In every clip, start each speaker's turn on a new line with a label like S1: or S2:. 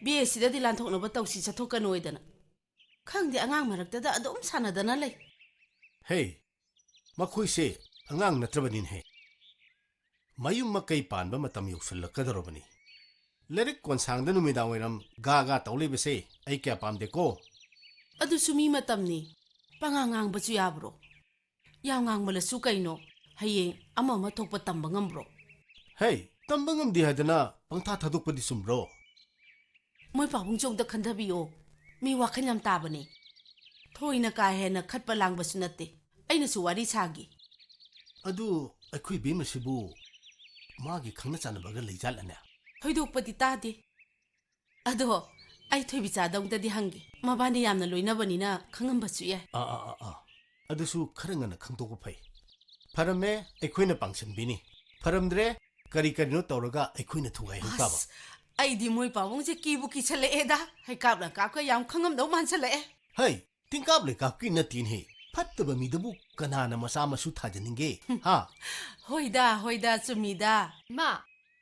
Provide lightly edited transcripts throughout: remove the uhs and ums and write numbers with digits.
S1: BSCꯗꯗꯤ ꯂꯥꯟꯊꯣꯛꯅꯕ ꯇꯧꯁꯤ ꯆꯠꯊꯣꯛꯀꯅꯣꯏꯗꯅ ꯈꯪꯗꯦ ꯑꯉꯥꯡ ꯃꯔꯛꯇꯗ ꯑꯗꯨꯝ ꯁꯥꯟꯅꯗꯅ ꯂꯩ
S2: ꯍꯦ ꯃꯈꯣꯏꯁꯦ ꯑꯉꯥꯡ ꯅꯠꯇ꯭ꯔꯕꯅꯤꯅꯦ ꯃꯌꯨꯝ ꯃꯀꯩ ꯄꯥꯟꯕ ꯃꯇꯝ ꯌꯧꯁꯤꯜꯂꯛꯀꯗꯧꯔꯕꯅꯤ ꯂꯥꯏꯔꯤꯛ ꯀꯣꯟꯁꯥꯡꯗ ꯅꯨꯃꯤꯗꯥꯡ ꯋꯥꯏꯔꯝ ꯒꯥ ꯇꯧ ꯂꯩꯕꯁꯦ ꯑꯩ ꯀꯌꯥ ꯄꯥꯝꯗꯦꯀꯣ
S1: ꯑꯗꯨꯁꯨ ꯃꯤ ꯃꯇꯝꯅꯤ ꯄꯉꯥꯡ ꯉꯥꯡꯕꯁꯨ ꯌꯥꯕ꯭ꯔꯣ ꯌꯥꯝ ꯉꯥꯡꯕꯂꯁꯨ ꯀꯩꯅꯣ ꯍꯌꯦꯡ ꯑꯃ ꯊꯣꯛꯄ ꯇꯝꯕ ꯉꯝꯕ꯭ꯔꯣ
S2: ꯍꯦ ꯇꯝꯕ ꯉꯝꯗꯦ ꯍꯥꯏꯗꯅ ꯄꯪꯊꯥ ꯊꯥꯗꯣꯛꯄꯗꯤ ꯆꯨꯝꯕ꯭ꯔꯣ
S1: ꯃꯣꯏ ꯄꯥꯕꯨꯡꯆꯧꯗ ꯈꯟꯊꯕꯤꯌꯣ ꯃꯤ ꯋꯥꯈꯜ ꯌꯥꯝ ꯇꯥꯕꯅꯤ ꯊꯣꯏꯅ ꯀꯥ ꯍꯦꯟꯅ ꯈꯠꯄ ꯂꯥꯡꯕꯁꯨ ꯅꯠꯇꯦ ꯑꯩꯅꯁꯨ ꯋꯥꯔꯤ ꯁꯥꯒꯤ
S2: ꯑꯗꯨ ꯑꯩꯈꯣꯏ ꯕꯦꯝꯃꯁꯤꯕꯨ ꯃꯥꯒꯤ ꯈꯪꯅ ꯆꯥꯟꯅꯕꯒ ꯂꯩꯖꯥꯠꯂꯅꯦ
S1: ꯊꯣꯏꯗꯣꯛꯄꯗꯤ ꯇꯥꯗꯦ ꯑꯗꯣ ꯑꯩ ꯊꯣꯏꯕꯤꯆꯥꯗꯧꯗꯗꯤ ꯍꯪꯒꯦ ꯃꯕꯥꯅꯤ ꯌꯥꯝꯅ ꯂꯣꯏꯅꯕꯅꯤꯅ ꯈꯪꯉꯝꯕꯁꯨ ꯌꯥꯏ
S2: ꯑꯗꯨꯁꯨ ꯈꯔ ꯉꯟꯅ ꯈꯪꯗꯣꯛꯄ ꯐꯩ ꯐꯔꯝꯃꯦ ꯑꯩꯈꯣꯏꯅ ꯄꯥꯡꯁꯟꯕꯤꯅꯤ ꯐꯔꯝꯗ꯭ꯔꯦ ꯀꯔꯤꯅꯣ ꯇꯧꯔꯒ ꯑꯩꯈꯣꯏꯅ ꯊꯨꯒꯥꯏꯍꯧ ꯇꯥꯕ
S1: ꯑꯩꯗꯤ ꯃꯣꯏ ꯄꯥꯕꯨꯡꯁꯦ ꯀꯤꯕꯨ ꯀꯤꯁꯜꯂꯛꯑꯦꯗ ꯍꯩꯀꯥꯞ ꯂꯪꯀꯥꯞꯀ ꯌꯥꯝ ꯈꯪꯉꯝꯗꯧ ꯃꯥꯟꯁꯜꯂꯛꯑꯦ
S2: ꯍꯩ ꯇꯤꯡꯀꯥꯞ ꯂꯩꯀꯥꯞꯀꯤ ꯅꯠꯇꯦꯅꯦ ꯐꯠꯇꯕ ꯃꯤꯗꯕꯨ ꯀꯅꯥꯅ ꯃꯆꯥ ꯃꯁꯨ ꯊꯥꯖꯅꯤꯡꯒꯦ ꯍꯥ
S1: ꯍꯣꯏꯗ ꯆꯨꯝꯃꯤꯗ
S3: ꯃꯥ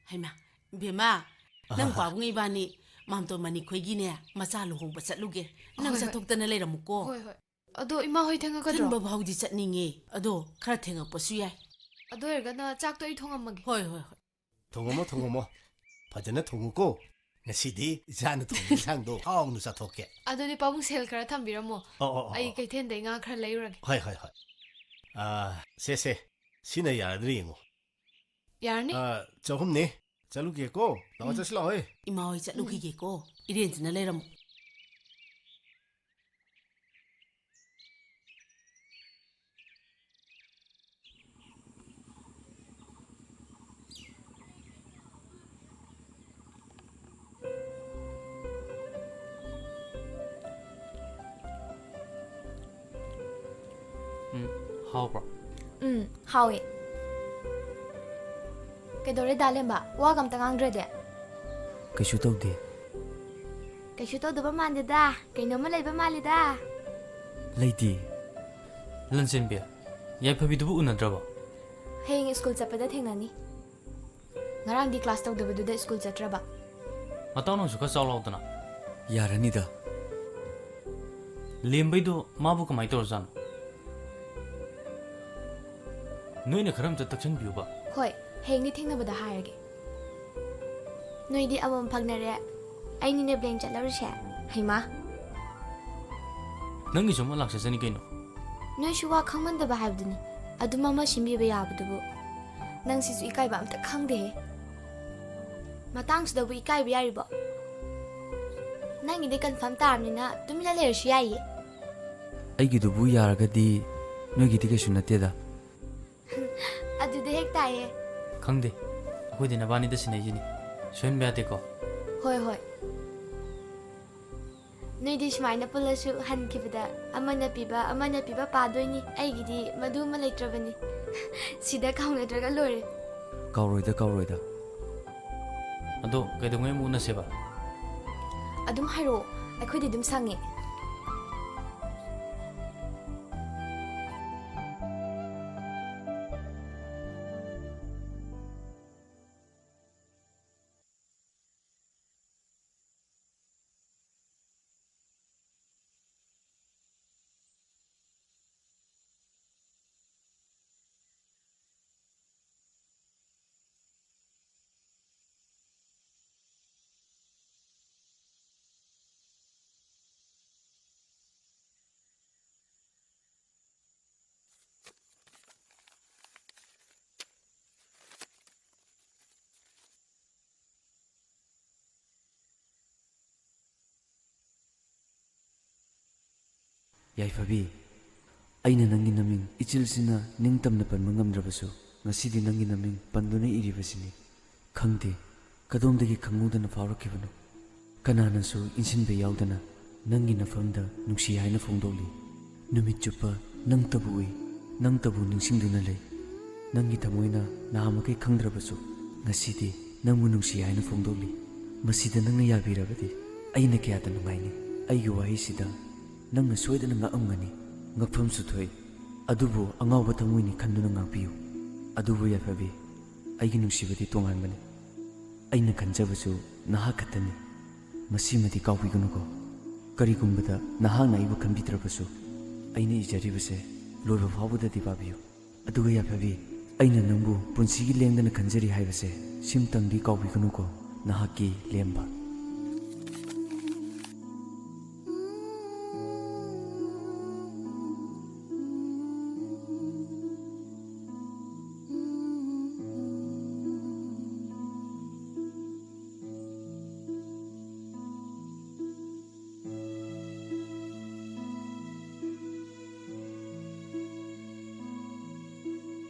S1: ꯍꯩꯃꯥ ꯕꯦꯝꯃ ꯅꯪ ꯄꯥꯕꯨꯡ ꯏꯕꯥꯅꯤ ꯃꯥꯝꯇꯣꯟ ꯃꯅꯤꯈꯣꯏꯒꯤꯅꯦ ꯃꯆꯥ ꯂꯨꯍꯣꯡꯕ ꯆꯠꯂꯨꯒꯦ ꯅꯪ ꯆꯠꯊꯣꯛꯇꯅ ꯂꯩꯔꯝꯃꯨꯀꯣ
S3: ꯍꯣꯏ ꯑꯗꯣ ꯏꯃꯥ ꯍꯣꯏ ꯊꯦꯡꯉꯛꯀꯗ꯭ꯔꯣ
S1: ꯊꯤꯟꯕ ꯐꯥꯎꯗꯤ ꯆꯠꯅꯤꯡꯉꯦ ꯑꯗꯣ ꯈꯔ ꯊꯦꯡꯉꯛꯄꯁꯨ ꯌꯥꯏ
S3: ꯑꯗꯨ ꯑꯣꯏꯔꯒꯅ ꯆꯥꯛꯇꯣ ꯑꯩ ꯊꯣꯡꯉꯝꯃꯒꯦ
S1: ꯍꯣꯏ
S2: ꯊꯣꯡꯉꯝꯃꯣ ꯐꯖꯅ ꯊꯣꯡꯉꯨꯀꯣ ꯉꯁꯤꯗꯤ ꯏꯆꯥꯅ ꯊꯣꯡꯕ ꯏꯟꯁꯥꯡꯗꯣ ꯍꯥꯎꯅ ꯆꯥꯊꯣꯛꯀꯦ
S3: ꯑꯗꯨꯗꯤ ꯄꯥꯕꯨꯡ ꯁꯦꯜ ꯈꯔ ꯊꯝꯕꯤꯔꯝꯃꯣ ꯑꯩ
S2: ꯑꯣ
S3: ꯀꯩꯊꯦꯜꯗꯩ ꯉꯥ ꯈꯔ ꯂꯩꯔꯨꯔꯒꯦ
S2: ꯍꯣꯏ ꯁꯦ ꯁꯤꯅ ꯌꯥꯔꯗ꯭ꯔ ꯌꯦꯡꯉꯣ
S3: ꯌꯥꯔꯅꯤ
S2: ꯆꯍꯨꯝꯅꯦ ꯆꯠꯂꯨꯒꯦꯀꯣ ꯂꯥꯛꯑꯣ ꯆꯠꯁꯤ ꯂꯥꯛꯑꯣ
S1: ꯏꯃꯥ ꯍꯣꯏ ꯆꯠꯂꯨꯈꯤꯒꯦꯀꯣ ꯏꯔꯦꯟꯖꯅ ꯂꯩꯔꯝꯃꯨ
S4: ꯍꯥꯎꯕ꯭ꯔꯣ
S5: ꯍꯥꯎꯋꯦ ꯀꯩꯗꯧꯔꯦ ꯗꯥꯂꯦꯝꯕ ꯋꯥꯒ ꯑꯝꯇ ꯉꯥꯡꯗ꯭ꯔꯗꯤ
S4: ꯀꯩꯁꯨ ꯇꯧꯗꯦ
S5: ꯀꯩꯁꯨ ꯇꯧꯗꯕ ꯃꯥꯟꯗꯦꯗ ꯀꯩꯅꯣꯝꯃ ꯂꯩꯕ ꯃꯥꯜꯂꯤꯗ
S4: ꯂꯩꯇꯦ ꯂꯟꯆꯦꯟꯕꯤ ꯌꯥꯏꯐꯕꯤꯗꯨꯕꯨ ꯎꯅꯗ꯭ꯔꯕꯣ
S5: ꯍꯌꯦꯡ ꯁ꯭ꯀꯨꯜ ꯆꯠꯄꯗ ꯊꯦꯡꯅꯅꯤ ꯉꯔꯥꯡꯗꯤ ꯀ꯭ꯂꯥꯁ ꯇꯧꯗꯕꯗꯨꯗ ꯁ꯭ꯀꯨꯜ ꯆꯠꯇ꯭ꯔꯕ
S4: ꯃꯇꯥꯎꯅꯁꯨ ꯈꯔ ꯆꯥꯎ ꯂꯥꯎꯗꯅ ꯌꯥꯔꯅꯤꯗ ꯂꯦꯝꯕꯩꯗꯣ ꯃꯥꯕꯨ ꯀꯃꯥꯏ ꯇꯧꯔꯖꯥꯠꯅꯣ ꯅꯣꯏꯅ ꯈꯔ ꯑꯝꯇ ꯇꯛꯁꯟꯕꯤꯌꯨꯕ
S5: ꯍꯣꯏ ꯍꯌꯦꯡꯗꯤ ꯊꯦꯡꯅꯕꯗ ꯍꯥꯏꯔꯒꯦ ꯅꯣꯏꯗꯤ ꯑꯃꯃꯝ ꯐꯪꯅꯔꯦ ꯑꯩꯅꯤꯅꯦ ꯕꯦꯡꯛ ꯆꯠꯂꯨꯔꯤꯁꯦ ꯍꯩꯃꯥ
S4: ꯅꯪꯒꯤꯁꯨ ꯑꯃ ꯂꯥꯛꯆꯁꯅꯤ ꯀꯩꯅꯣ
S5: ꯅꯣꯏꯁꯨ ꯋꯥ ꯈꯪꯃꯟꯗꯕ ꯍꯥꯏꯕꯗꯨꯅꯤ ꯑꯗꯨꯝ ꯑꯃ ꯁꯤꯟꯕꯤꯕ ꯌꯥꯕꯗꯨꯕꯨ ꯅꯪ ꯁꯤꯁꯨ ꯏꯀꯥꯏꯕ ꯑꯝꯇ ꯈꯪꯗꯦꯍꯦ ꯃꯇꯥꯡꯁꯤꯗꯕꯨ ꯏꯀꯥꯏꯕ ꯌꯥꯔꯤꯕꯣ ꯅꯪꯒꯤꯗꯤ ꯀꯟꯐꯥꯔꯝ ꯇꯥꯔꯕꯅꯤꯅ ꯇꯨꯃꯤꯟꯅ ꯂꯩꯔꯁꯨ ꯌꯥꯏꯌꯦ
S4: ꯑꯩꯒꯤꯗꯨꯕꯨ ꯌꯥꯔꯒꯗꯤ ꯅꯣꯏꯒꯤꯗꯤ ꯀꯩꯁꯨ ꯅꯠꯇꯦꯗ
S5: ꯑꯗꯨꯗ ꯍꯦꯛ ꯇꯥꯏꯌꯦ
S4: ꯈꯪꯗꯦ ꯑꯩꯈꯣꯏꯗꯤ ꯅꯕꯥꯅꯤꯗ ꯁꯤꯟꯅꯩꯁꯤꯅꯤ ꯁꯣꯏꯍꯟꯕ ꯌꯥꯗꯦꯀꯣ
S5: ꯍꯣꯏ ꯅꯣꯏꯗꯤ ꯁꯨꯃꯥꯏꯅ ꯄꯨꯜꯂꯁꯨ ꯍꯟꯈꯤꯕꯗ ꯑꯃꯅ ꯄꯤꯕ ꯄꯥꯗꯣꯏꯅꯤ ꯑꯩꯒꯤꯗꯤ ꯃꯗꯨ ꯑꯃ ꯂꯩꯇ꯭ꯔꯕꯅꯤ ꯁꯤꯗ ꯀꯥꯎꯅꯗ꯭ꯔꯒ ꯂꯣꯏꯔꯦ
S4: ꯀꯥꯎꯔꯣꯏꯗ ꯑꯗꯣ ꯀꯩꯗꯧꯉꯩ ꯑꯃꯨꯛ ꯎꯅꯁꯦꯕ
S5: ꯑꯗꯨꯝ ꯍꯥꯏꯔꯛꯑꯣ ꯑꯩꯈꯣꯏꯗꯤ ꯑꯗꯨꯝ ꯁꯪꯉꯦ
S4: ꯌꯥꯏꯐꯕꯤ ꯑꯩꯅ ꯅꯪꯒꯤ ꯅꯃꯤꯡ ꯏꯆꯤꯜꯁꯤꯅ ꯅꯤꯡꯇꯝꯅ ꯄꯟꯕ ꯉꯝꯗ꯭ꯔꯕꯁꯨ ꯉꯁꯤꯗꯤ ꯅꯪꯒꯤ ꯅꯃꯤꯡ ꯄꯟꯗꯨꯅ ꯏꯔꯤꯕꯁꯤꯅꯤ ꯈꯪꯗꯦ ꯀꯗꯣꯝꯗꯒꯤ ꯈꯪꯍꯧꯗꯅ ꯐꯥꯎꯔꯛꯈꯤꯕꯅꯣ ꯀꯅꯥꯅꯁꯨ ꯏꯟꯁꯤꯟꯕ ꯌꯥꯎꯗꯅ ꯅꯪꯒꯤ ꯅꯐꯝꯗ ꯅꯨꯡꯁꯤ ꯍꯥꯏꯅ ꯐꯣꯡꯗꯣꯛꯂꯤ ꯅꯨꯃꯤꯠ ꯆꯨꯞꯄ ꯅꯪꯇꯕꯨ ꯎꯏ ꯅꯪꯇꯕꯨ ꯅꯤꯡꯁꯤꯡꯗꯨꯅ ꯂꯩ ꯅꯪꯒꯤ ꯊꯃꯣꯏꯅ ꯅꯍꯥꯟꯃꯈꯩ ꯈꯪꯗ꯭ꯔꯕꯁꯨ ꯉꯁꯤꯗꯤ ꯅꯪꯕꯨ ꯅꯨꯡꯁꯤ ꯍꯥꯏꯅ ꯐꯣꯡꯗꯣꯛꯂꯤ ꯃꯁꯤꯗ ꯅꯪꯅ ꯌꯥꯕꯤꯔꯕꯗꯤ ꯑꯩꯅ ꯀꯌꯥꯗ ꯅꯨꯡꯉꯥꯏꯅꯤ ꯑꯩꯒꯤ ꯋꯥꯍꯩꯁꯤꯗ ꯅꯪꯅ ꯁꯣꯏꯗꯅ ꯉꯛꯑꯝꯒꯅꯤ ꯉꯛꯐꯝꯁꯨ ꯊꯣꯛꯏ ꯑꯗꯨꯕꯨ ꯑꯉꯥꯎꯕ ꯊꯃꯣꯏꯅꯤ ꯈꯟꯗꯨꯅ ꯉꯥꯛꯄꯤꯌꯨ ꯑꯗꯨꯕꯨ ꯌꯥꯏꯐꯕꯤ ꯑꯩꯒꯤ ꯅꯨꯡꯁꯤꯕꯗꯤ ꯇꯣꯉꯥꯟꯕꯅꯤ ꯑꯩꯅ ꯈꯟꯖꯕꯁꯨ ꯅꯍꯥꯛ ꯈꯛꯇꯅꯤ ꯃꯁꯤꯃꯗꯤ ꯀꯥꯎꯕꯤꯒꯅꯨꯀꯣ ꯀꯔꯤꯒꯨꯝꯕꯗ ꯅꯍꯥꯛꯅ ꯑꯩꯕꯨ ꯈꯟꯕꯤꯗ꯭ꯔꯕꯁꯨ ꯑꯩꯅ ꯏꯖꯔꯤꯕꯁꯦ ꯂꯣꯏꯕ ꯐꯥꯎꯕꯗꯗꯤ ꯄꯥꯕꯤꯌꯨ ꯑꯗꯨꯒ ꯌꯥꯐꯕꯤ ꯑꯩꯅ ꯅꯪꯕꯨ ꯄꯨꯟꯁꯤꯒꯤ ꯂꯦꯡꯗꯅ ꯈꯟꯖꯔꯤ ꯍꯥꯏꯕꯁꯦ ꯁꯤꯝꯇꯪꯗꯤ ꯀꯥꯎꯕꯤꯒꯅꯨꯀꯣ ꯅꯍꯥꯛꯀꯤ ꯂꯦꯝꯕ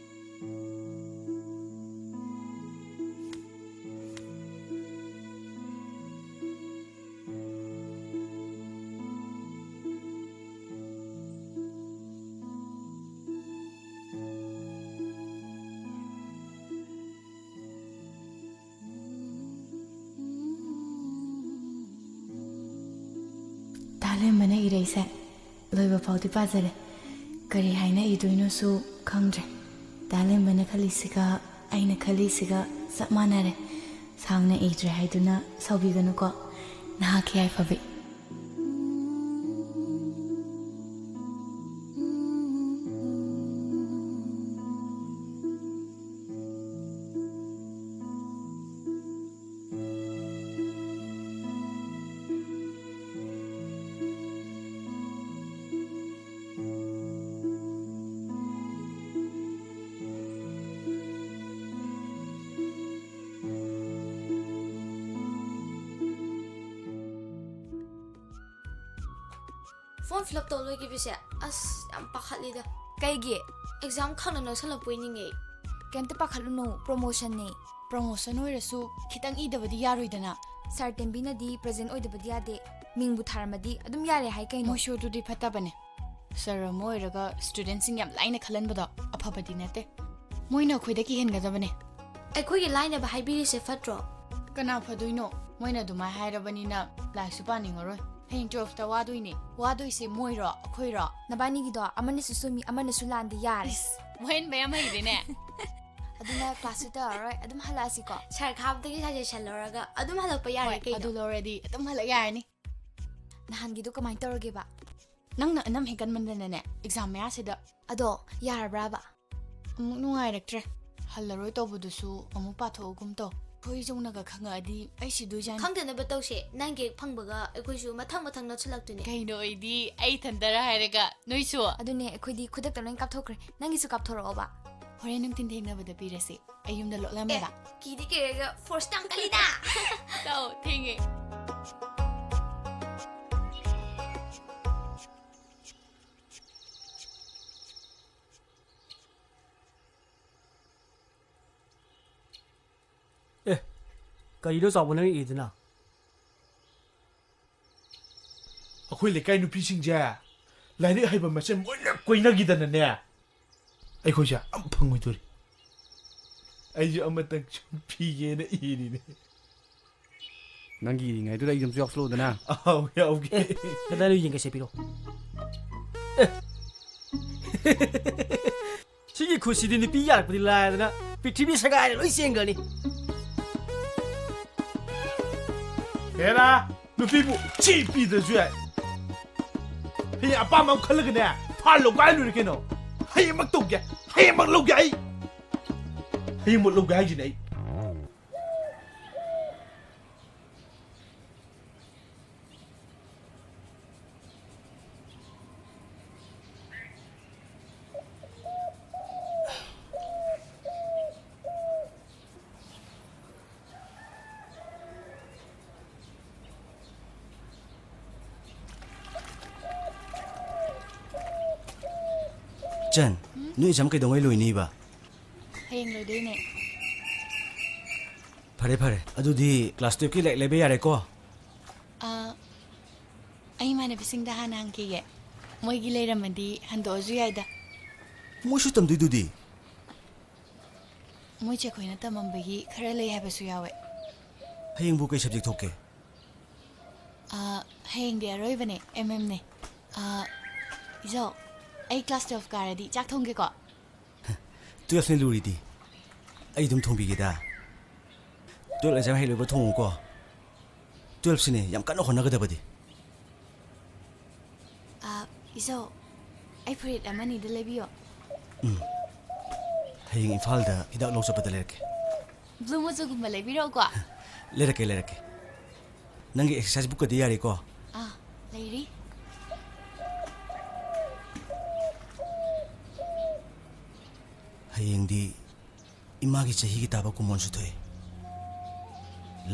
S6: ꯇꯥꯂꯦꯝꯕꯅ ꯏꯔꯩꯁꯦ ꯂꯣꯏꯕ ꯐꯥꯎꯗꯤ ꯄꯥꯖꯔꯦ ꯀꯔꯤ ꯍꯥꯏꯅ ꯏꯗꯣꯏꯅꯣꯁꯨ ꯈꯪꯗ꯭ꯔꯦ ꯇꯥꯂꯦꯝꯕꯅ ꯈꯜꯂꯤꯁꯤꯒ ꯑꯩꯅ ꯈꯜꯂꯤꯁꯤꯒ ꯆꯞ ꯃꯥꯟꯅꯔꯦ ꯁꯥꯡꯅ ꯏꯗ꯭ꯔꯦ ꯍꯥꯏꯗꯨꯅ ꯁꯥꯎꯕꯤꯒꯅꯨꯀꯣ ꯅꯍꯥꯛꯀꯤ ꯌꯥꯏꯐꯕꯤ
S5: ꯐꯣꯔꯝ ꯐꯤꯜ ꯑꯞ ꯇꯧ ꯂꯣꯏꯈꯤꯕꯁꯦ ꯑꯁ ꯌꯥꯝ ꯄꯥꯈꯠꯂꯤꯗ
S6: ꯀꯩꯒꯤ
S5: ꯑꯦꯛꯖꯥꯝ ꯈꯪꯅ ꯅꯛꯁꯜꯂꯛꯄꯣꯏ ꯅꯤꯡꯉꯦ
S6: ꯀꯩꯝꯇ ꯄꯥꯈꯠꯂꯨꯅꯨ ꯄ꯭ꯔꯣꯃꯣꯁꯟꯅꯦ ꯄ꯭ꯔꯣꯃꯣꯁꯟ ꯑꯣꯏꯔꯁꯨ ꯈꯤꯇꯪ ꯏꯗꯕꯗꯤ ꯌꯥꯔꯣꯏꯗꯅ
S7: ꯁꯥꯔ ꯇꯦꯝꯕꯤꯅꯗꯤ ꯄ꯭ꯔꯖꯦꯟ ꯑꯣꯏꯗꯕꯗꯤ ꯌꯥꯗꯦ ꯃꯤꯡꯕꯨ ꯊꯥꯔꯝꯃꯗꯤ ꯑꯗꯨꯝ ꯌꯥꯔꯦ ꯍꯥꯏ ꯀꯩꯅꯣ
S6: ꯃꯣꯏꯁꯨ ꯑꯗꯨꯗꯤ ꯐꯠꯇꯕꯅꯦ ꯁꯥꯔ ꯑꯃ ꯑꯣꯏꯔꯒ ꯁ꯭ꯇꯨꯗꯦꯟꯠꯁꯤꯡ ꯌꯥꯝ ꯂꯥꯏꯅ ꯈꯜꯍꯟꯕꯗꯣ ꯑꯐꯕꯗꯤ ꯅꯠꯇꯦ ꯃꯣꯏꯅ ꯑꯩꯈꯣꯏꯗ ꯀꯤꯍꯟꯒꯗꯕꯅꯦ
S5: ꯑꯩꯈꯣꯏꯒꯤ ꯂꯥꯏꯅꯕ ꯍꯥꯏꯕꯤꯔꯤꯁꯦ ꯐꯠꯇ꯭ꯔꯣ
S6: ꯀꯅꯥ ꯐꯗꯣꯏꯅꯣ ꯃꯣꯏꯅ ꯑꯗꯨꯃꯥꯏꯅ ꯍꯥꯏꯔꯕꯅꯤꯅ ꯂꯥꯏꯔꯤꯛꯁꯨ ꯄꯥꯅꯤꯡꯉꯔꯣꯏ ꯍꯌꯦꯡ 12ꯇ ꯋꯥꯗꯣꯏꯅꯦ ꯋꯥꯗꯣꯏꯁꯦ ꯃꯣꯏꯔꯣ ꯑꯩꯈꯣꯏꯔꯣ
S7: ꯅꯕꯥꯅꯤꯒꯤꯗꯣ ꯑꯃꯅꯁꯨ ꯆꯨꯝꯃꯤ ꯑꯃꯅꯁꯨ ꯂꯥꯟꯗꯤ ꯌꯥꯔꯦ
S6: ꯃꯣꯏꯅ ꯃꯌꯥꯝ ꯍꯩꯔꯦꯅꯦ
S7: ꯑꯗꯨꯅ ꯀ꯭ꯂꯥꯁꯁꯨ ꯇꯧꯔꯔꯣꯏ ꯑꯗꯨꯝ ꯍꯜꯂꯛꯑꯁꯤꯀꯣ
S5: ꯁꯥꯔ ꯈꯥꯕꯗꯒꯤ ꯁꯖꯦꯁꯟ ꯂꯧꯔꯒ ꯑꯗꯨꯝ ꯍꯜꯂꯛꯄ ꯌꯥꯔꯦ
S6: ꯍꯣꯏ
S5: ꯀꯩꯅꯣ
S6: ꯑꯗꯨ ꯂꯧꯔꯗꯤ ꯑꯗꯨꯝ ꯍꯜꯂꯛ ꯌꯥꯔꯅꯤ
S7: ꯅꯍꯥꯟꯒꯤꯗꯣ ꯀꯃꯥꯏꯅ ꯇꯧꯔꯒꯦꯕ
S6: ꯅꯪꯅ ꯑꯅꯝ ꯍꯦꯟꯒꯟꯃꯟꯗꯅꯅꯦ ꯑꯦꯛꯖꯥꯝ ꯃꯌꯥꯁꯤꯗ
S7: ꯑꯗꯣ ꯌꯥꯔꯕ꯭ꯔꯥꯕ
S6: ꯑꯃꯨꯛ ꯅꯨꯡꯉꯥꯏꯔꯛꯇ꯭ꯔꯦ ꯍꯜꯂꯔꯣꯏ ꯇꯧꯕꯗꯨꯁꯨ ꯑꯃꯨꯛ ꯄꯥꯊꯣꯛꯑꯒꯨꯝ ꯇꯧ ꯈꯣꯏꯖꯧꯅꯒ ꯈꯪꯉꯛꯑꯗꯤ ꯑꯩ ꯁꯤꯗꯣꯏꯖꯥꯅꯤ
S5: ꯈꯪꯗꯅꯕ ꯇꯧꯁꯦ ꯅꯪ ꯒꯦꯛ ꯐꯪꯕꯒ ꯑꯩꯈꯣꯏꯁꯨ ꯃꯊꯪ ꯃꯊꯪ ꯅꯠꯁꯜꯂꯛꯇꯣꯏꯅꯦ
S6: ꯀꯩꯅꯣ ꯑꯩꯗꯤ ꯑꯩ ꯊꯟꯗꯔ ꯍꯥꯏꯔꯒ ꯅꯣꯏꯁꯨ
S7: ꯑꯗꯨꯅꯦ ꯑꯩꯈꯣꯏꯗꯤ ꯈꯨꯗꯛꯇ ꯂꯣꯏ ꯀꯥꯞꯊꯣꯛꯈ꯭ꯔꯦ ꯅꯪꯒꯤꯁꯨ ꯀꯥꯞꯊꯣꯔꯛꯑꯣꯕ
S6: ꯍꯣꯔꯦꯟ ꯅꯨꯡꯊꯤꯟ ꯊꯦꯡꯅꯕꯗ ꯄꯤꯔꯁꯤ ꯑꯩ ꯌꯨꯝꯗ ꯂꯣꯠꯂꯝꯃꯦꯕ
S5: ꯀꯤꯗꯤ ꯀꯤꯔꯒ ꯐꯣꯔꯁ ꯌꯥꯝ ꯀꯜꯂꯤꯗ
S6: ꯇꯧ ꯊꯦꯡꯉꯦ
S8: ꯀꯔꯤꯅꯣ ꯆꯥꯎꯕ ꯅꯪ ꯏꯗꯨꯅ
S9: ꯑꯩꯈꯣꯏ ꯂꯩꯀꯥꯏ ꯅꯨꯄꯤꯁꯤꯡꯁꯦ ꯂꯥꯏꯔꯤꯛ ꯍꯩꯕ ꯃꯁꯦꯟ ꯂꯣꯏꯅ ꯀꯣꯏꯅꯈꯤꯗꯅꯅꯦ ꯑꯩꯈꯣꯏꯁꯦ ꯑꯝ ꯐꯪꯉꯣꯏꯗꯣꯔꯤ ꯑꯩꯁꯨ ꯑꯃꯇꯪ ꯁꯨꯝ ꯄꯤꯒꯦꯅ ꯏꯔꯤꯅꯦ
S8: ꯅꯪꯒꯤ ꯏꯔꯤꯉꯩꯗꯨꯗ ꯑꯩ ꯑꯗꯨꯝ ꯌꯥꯎꯁꯜꯂꯛꯎꯗꯅ
S9: ꯑꯥꯎ ꯌꯥꯎꯒꯦ
S8: ꯀꯗꯥꯏꯗ ꯌꯦꯡꯒꯦꯁꯦ ꯄꯤꯔꯣ ꯁꯤꯒꯤ ꯈꯨꯠꯁꯤꯗꯤ ꯅꯨꯄꯤ ꯌꯥꯔꯛꯄꯗꯤ ꯂꯥꯏꯗꯅ ꯄ꯭ꯔꯤꯊꯤꯕꯤ ꯁꯒꯥꯏꯔ ꯂꯣꯏ ꯆꯦꯟꯒ꯭ꯔꯅꯤ
S9: ꯍꯦꯔꯥ ꯅꯨꯄꯤꯕꯨ ꯆꯤ ꯄꯤꯗ꯭ꯔꯁꯨ ꯌꯥꯏ ꯍꯌꯦꯡ ꯑꯄꯥꯝꯕ ꯑꯃ ꯈꯜꯂꯒꯅꯦ ꯐꯥꯜ ꯂꯧꯒꯥꯏ ꯂꯣꯏꯔꯦ ꯀꯩꯅꯣ ꯍꯌꯦꯡꯃꯛ ꯇꯧꯒꯦ ꯍꯌꯦꯡꯃꯛ ꯂꯧꯒꯦ ꯑꯩ ꯍꯌꯦꯡꯃꯛ ꯂꯧꯒꯦ ꯍꯥꯏꯁꯤꯅꯦ ꯑꯩ
S10: ꯆꯟ ꯅꯣꯏ ꯑꯦꯛꯖꯥꯝ ꯀꯩꯗꯧꯉꯩ ꯂꯣꯏꯅꯤꯕ
S6: ꯍꯌꯦꯡ ꯂꯣꯏꯗꯣꯏꯅꯦ
S10: ꯐꯔꯦ ꯐꯔꯦ ꯑꯗꯨꯗꯤ ꯀ꯭ꯂꯥꯁ 12ꯀꯤ ꯂꯥꯏꯔꯤꯛ ꯂꯩꯕ ꯌꯥꯔꯦꯀꯣ
S6: ꯑꯩ ꯏꯃꯥꯟꯅꯕꯤꯁꯤꯡꯗ ꯍꯥꯟꯅ ꯍꯪꯈꯤꯒꯦ ꯃꯣꯏꯒꯤ ꯂꯩꯔꯝꯃꯗꯤ ꯍꯟꯗꯣꯛꯑꯁꯨ ꯌꯥꯏꯗ
S10: ꯃꯣꯏꯁꯨ ꯇꯝꯗꯣꯏꯗꯨꯗꯤ
S6: ꯃꯣꯏ ꯆꯦꯈꯣꯏꯅ ꯇꯝꯃꯝꯕꯒꯤ ꯈꯔ ꯂꯩ ꯍꯥꯏꯕꯁꯨ ꯌꯥꯎꯋꯦ
S10: ꯍꯌꯦꯡꯕꯨ ꯀꯩ ꯁꯕꯖꯦꯛ ꯊꯣꯛꯀꯦ
S6: ꯍꯌꯦꯡꯗꯤ ꯑꯔꯣꯏꯕꯅꯦ MMꯅꯦ ꯏꯖꯧ ꯑꯩ ꯀ꯭ꯂꯥꯁ 12 ꯀꯥꯔꯗꯤ ꯆꯥꯛ ꯊꯣꯡꯒꯦꯀꯣ
S10: 12ꯅꯦ ꯂꯨꯔꯤꯗꯤ ꯑꯩ ꯑꯗꯨꯝ ꯊꯣꯡꯕꯤꯒꯦꯗ 12 ꯑꯦꯛꯖꯥꯝ ꯍꯦꯛ ꯂꯣꯏꯕ ꯊꯣꯡꯉꯨꯀꯣ 12 sine yam kana honagadabadi
S6: Iso, ay furit ama ni dalabiyo.
S10: haying Imphal da hidak lo sapata lerke
S6: Blue mo sa gumalabiro ko.
S10: lerke nangi exercise book di yari ko
S6: Lady?
S10: haying di imagi chahi ki taba kumon su thoy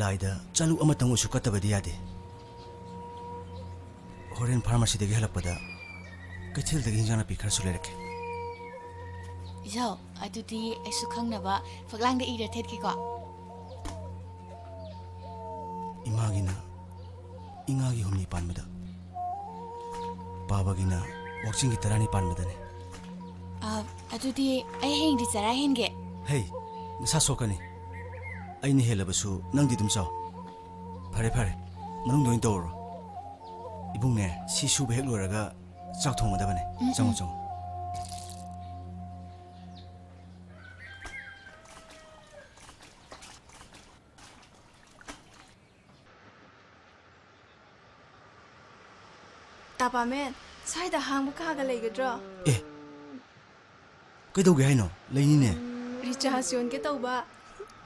S10: laida chalu amatang usu katabadi yade horen pharmacy de halapada kaithil de hinjana pi khar su lerke
S6: Iso, adudi ay sukhang na ba? Paglang da ira tet ko.
S10: imagina ingagi humni panmada babagina watching ki tarani panmadane
S6: Adudi ay heng di sara henge.
S10: hey nasa sokani ai ni helabasu nangdi dum chaw phare manung doin tawro ibungne si su behek loraga chak thongmadabane chang
S11: Tapamen, sai da hang ka ga legadro.
S10: kaidoge haino leini ne
S11: Recharge yon ke tauba.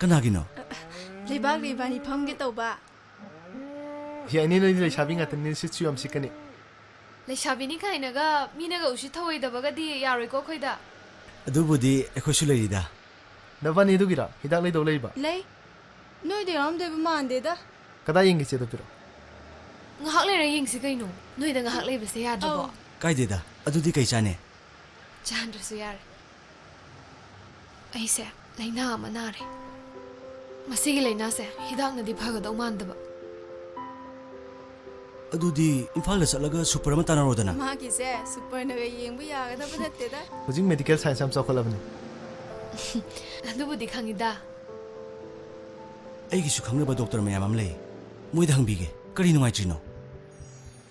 S10: kanagino
S11: Lebak lebani pham ke tauba.
S9: Yani no ile shopping at nin si chu am sikani
S3: ꯂꯩꯁꯥꯕꯤꯅꯤ ꯀꯥꯏꯅꯒ ꯃꯤꯅꯒ ꯎꯁꯤ ꯊꯧꯑꯣꯏꯗꯕꯒꯗꯤ ꯌꯥꯔꯣꯏꯀꯣ ꯑꯩꯈꯣꯏꯗ
S10: adubudi ekhoisu leida
S9: Nabani dugira hidak lei do leiba
S11: Lei. Noi de ram de mande da.
S9: kada yingi che do piro
S3: ꯉꯥꯏꯍꯥꯛ ꯂꯩꯔ ꯌꯦꯡꯁꯤ ꯀꯩꯅꯣ ꯅꯣꯏꯗ ꯉꯥꯏꯍꯥꯛ ꯂꯩꯕꯁꯦ ꯌꯥꯗ꯭ꯔꯕꯣ
S10: kaideda adudi kai chane
S3: ꯆꯥꯍꯟꯗ꯭ꯔꯁꯨ ꯌꯥꯔꯦ ꯑꯩꯁꯦ ꯂꯥꯏꯅꯥ ꯑꯃ ꯅꯥꯔꯦ ꯃꯁꯤꯒꯤ ꯂꯥꯏꯅꯥꯁꯦ ꯍꯤꯗꯥꯛꯅꯗꯤ ꯐꯒꯗꯧ ꯃꯥꯟꯗꯕ
S10: adudi imphal da chalaga super ma tanarodana
S11: Ma ki se super na ga yeng bu ya ga da banatte da.
S9: hujing medical science am chokholabni
S3: ꯑꯗꯨꯕꯨꯗꯤ ꯈꯪꯉꯤꯗ
S10: aigi su khangnaba doctor mayam am lei moida hangbige kari nungai trino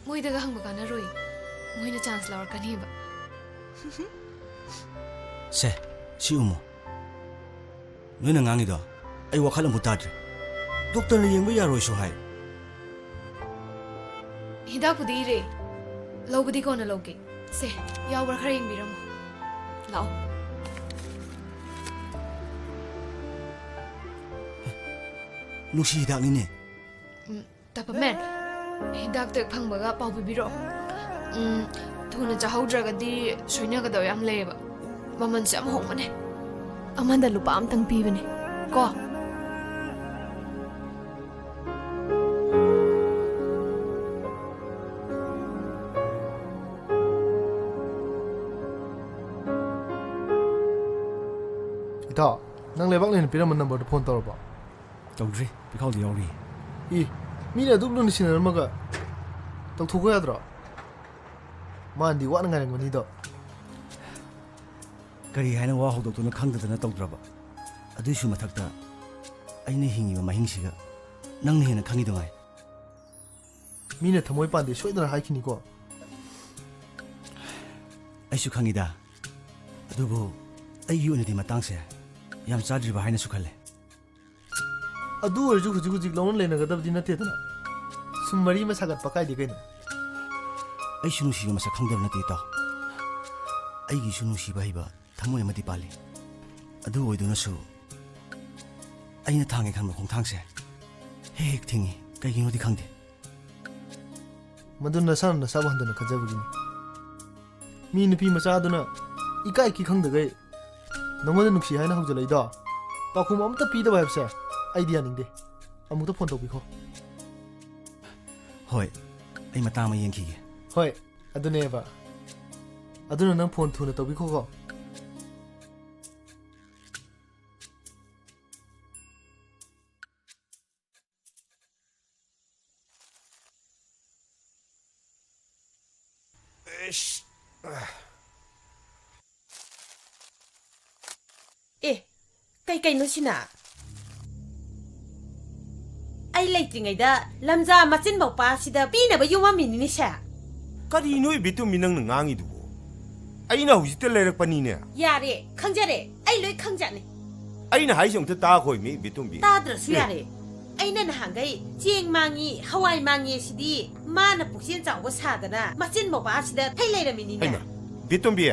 S3: ꯃꯣꯏꯗꯒ ꯍꯪꯕ ꯀꯥꯟꯅꯔꯣꯏ ꯃꯣꯏꯅ chance ꯂꯧꯔꯛꯀꯅꯤꯕ
S10: se si umo noina ngangi do ai wakhal amu tadre doctor na yengba yaroi su hai
S3: ꯍꯤꯗꯥꯛꯄꯨꯗꯤ ꯏꯔꯦ ꯂꯧꯕꯗꯤ ꯀꯣꯟꯅ ꯂꯧꯒꯦ ꯁꯦ ꯌꯥꯎꯕ꯭ꯔꯥ ꯈꯔ ꯌꯦꯡꯕꯤꯔꯝꯃꯣ ꯂꯥꯛꯑꯣ
S10: nusi hidak ni ne
S3: ꯇꯥꯄꯃꯦꯟ ꯍꯤꯗꯥꯛꯇꯣ ꯍꯦꯛ ꯐꯪꯕꯒ ꯄꯥꯎ ꯄꯤꯕꯤꯔꯛꯑꯣ ꯊꯨꯅ ꯆꯥꯍꯧꯗ꯭ꯔꯒꯗꯤ ꯁꯣꯏꯅꯒꯗꯕ ꯌꯥꯝ ꯂꯩꯌꯦꯕ ꯃꯃꯜꯁꯨ ꯌꯥꯝ ꯍꯣꯡꯕꯅꯦ ꯑꯃꯗ ꯂꯨꯄꯥ ꯑꯃꯇꯪ ꯄꯤꯕꯅꯦ ꯀꯣ
S9: ita nang lebak len piram number to phone torba
S10: tawdri pikhau di yauri
S9: mi na duk nun sinar maga tong thugo yadra man di wan ngai ngoni do
S10: kari haina wa hodok tuna khangdana tawdraba aduisu mathakta aina hingi ma hingsiga nang ne hena khangi dongai
S9: mi na thamoi pande soidra haikini ko
S10: aisu khangi da adubo aigi onadi matangse yam chadriba haina su khalle
S9: adu orju huji lon lena ga dabdi nate tana sumari ma sagat pakai de kaino
S10: aisu nusi ma sakhangdam nate ta aigi su nusi baiba thamoi amadi pali adu oiduna su aina thange khanma khongthangse hek thingi kaigi nodi khangde
S9: madun san na sabhandana khajabugini mi nupi macha aduna ikai ki khangdagai nongona nuksi haina haujalai da pakhum amta pi da webse idea ningde amuta phone to bikho
S10: hoi ai mata ma yengkhige
S9: hoi adune ba aduna nang phone thuna to bikho ko
S1: ꯀꯩꯅꯣ ꯁꯤꯅ ꯑꯩ ꯂꯩꯇ꯭ꯔꯤꯉꯩꯗ ꯂꯝꯖꯥ ꯃꯆꯤꯟ ꯃꯧꯄꯥꯁꯤꯗ ꯄꯤꯅꯕ ꯌꯨꯝꯃꯝꯃꯤꯅꯤꯅꯦ ꯁꯦ
S12: ꯀꯔꯤꯅꯣ ꯏꯕꯦꯇꯨꯝꯕꯤ ꯅꯪꯅ ꯉꯥꯡꯉꯤꯗꯨꯕꯣ ꯑꯩꯅ ꯍꯧꯖꯤꯛꯇ ꯂꯩꯔꯛꯄꯅꯤꯅꯦ
S1: ꯌꯥꯔꯦ ꯈꯪꯖꯔꯦ ꯑꯩ ꯂꯣꯏ ꯈꯪꯖꯅꯤ
S12: ꯑꯩꯅ ꯍꯥꯏꯁꯦ ꯑꯝꯇ ꯇꯥꯈꯣꯏꯃꯤ ꯏꯕꯦꯇꯨꯝꯕꯤ
S1: ꯇꯥꯗ꯭ꯔꯁꯨ ꯌꯥꯔꯦ
S13: ꯑꯩꯅ ꯅꯍꯥꯟꯒꯩ ꯆꯦꯡ ꯃꯥꯡꯉꯤ ꯍꯋꯥꯏ ꯃꯥꯡꯉꯤ ꯁꯤꯗꯤ ꯃꯥꯅ ꯄꯨꯛꯆꯦꯟ ꯆꯥꯎꯕ ꯁꯥꯗꯅ ꯃꯆꯤꯟ ꯃꯧꯄꯥꯁꯤꯗ ꯊꯩ ꯂꯩꯔꯝꯃꯤꯅꯤꯅꯦ
S12: ꯕꯤꯇꯨꯝꯕꯤ